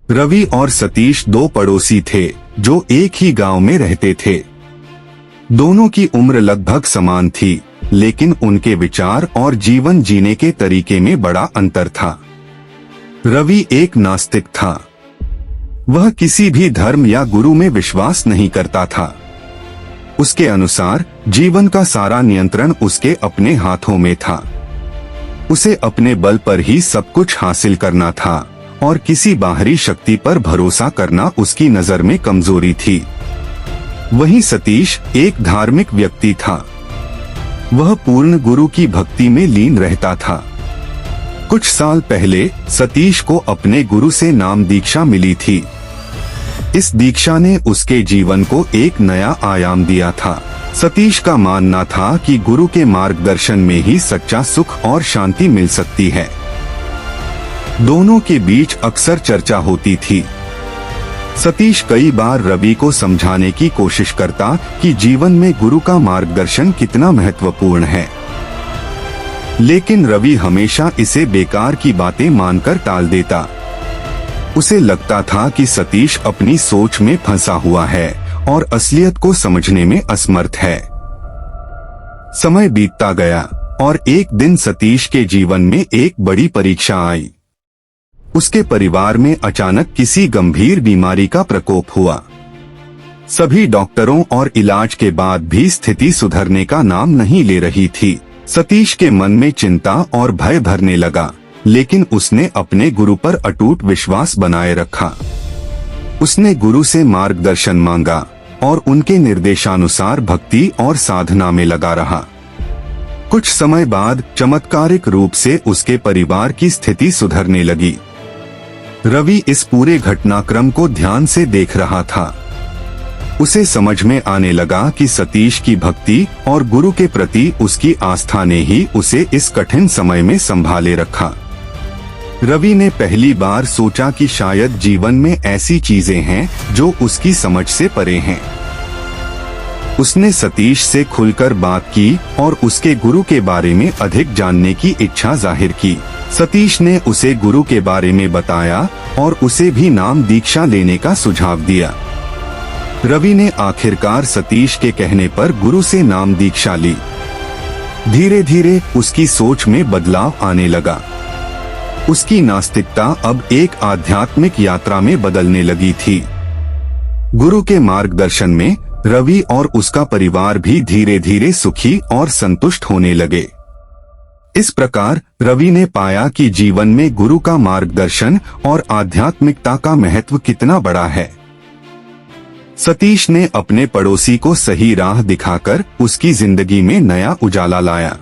रवि और सतीश दो पड़ोसी थे जो एक ही गांव में रहते थे। दोनों की उम्र लगभग समान थी, लेकिन उनके विचार और जीवन जीने के तरीके में बड़ा अंतर था। रवि एक नास्तिक था। वह किसी भी धर्म या गुरु में विश्वास नहीं करता था। उसके अनुसार जीवन का सारा नियंत्रण उसके अपने हाथों में था। उसे अपने बल पर ही सब कुछ हासिल करना था और किसी बाहरी शक्ति पर भरोसा करना उसकी नजर में कमजोरी थी। वहीं सतीश एक धार्मिक व्यक्ति था। वह पूर्ण गुरु की भक्ति में लीन रहता था। कुछ साल पहले सतीश को अपने गुरु से नाम दीक्षा मिली थी। इस दीक्षा ने उसके जीवन को एक नया आयाम दिया था। सतीश का मानना था कि गुरु के मार्गदर्शन में ही सच्चा सुख और शांति मिल सकती है। दोनों के बीच अक्सर चर्चा होती थी। सतीश कई बार रवि को समझाने की कोशिश करता कि जीवन में गुरु का मार्गदर्शन कितना महत्वपूर्ण है, लेकिन रवि हमेशा इसे बेकार की बातें मानकर टाल देता। उसे लगता था कि सतीश अपनी सोच में फंसा हुआ है और असलियत को समझने में असमर्थ है। समय बीतता गया और एक दिन सतीश के जीवन में एक बड़ी परीक्षा आई। उसके परिवार में अचानक किसी गंभीर बीमारी का प्रकोप हुआ। सभी डॉक्टरों और इलाज के बाद भी स्थिति सुधरने का नाम नहीं ले रही थी। सतीश के मन में चिंता और भय भरने लगा, लेकिन उसने अपने गुरु पर अटूट विश्वास बनाए रखा। उसने गुरु से मार्गदर्शन मांगा और उनके निर्देशानुसार भक्ति और साधना में लगा रहा। कुछ समय बाद चमत्कारिक रूप से उसके परिवार की स्थिति सुधरने लगी। रवि इस पूरे घटनाक्रम को ध्यान से देख रहा था। उसे समझ में आने लगा कि सतीश की भक्ति और गुरु के प्रति उसकी आस्था ने ही उसे इस कठिन समय में संभाले रखा। रवि ने पहली बार सोचा कि शायद जीवन में ऐसी चीजें हैं जो उसकी समझ से परे हैं। उसने सतीश से खुलकर बात की और उसके गुरु के बारे में अधिक जानने की इच्छा जाहिर की। सतीश ने उसे गुरु के बारे में बताया और उसे भी नाम दीक्षा लेने का सुझाव दिया। रवि ने आखिरकार सतीश के कहने पर गुरु से नाम दीक्षा ली। धीरे धीरे उसकी सोच में बदलाव आने लगा। उसकी नास्तिकता अब एक आध्यात्मिक यात्रा में बदलने लगी थी। गुरु के मार्गदर्शन में रवि और उसका परिवार भी धीरे धीरे सुखी और संतुष्ट होने लगे। इस प्रकार रवि ने पाया कि जीवन में गुरु का मार्गदर्शन और आध्यात्मिकता का महत्व कितना बड़ा है। सतीश ने अपने पड़ोसी को सही राह दिखाकर उसकी जिंदगी में नया उजाला लाया।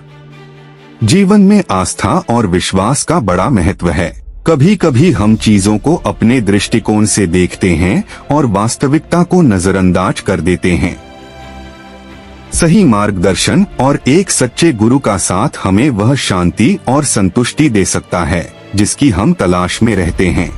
जीवन में आस्था और विश्वास का बड़ा महत्व है। कभी कभी हम चीजों को अपने दृष्टिकोण से देखते हैं और वास्तविकता को नजरअंदाज कर देते हैं। सही मार्गदर्शन और एक सच्चे गुरु का साथ हमें वह शांति और संतुष्टि दे सकता है जिसकी हम तलाश में रहते हैं।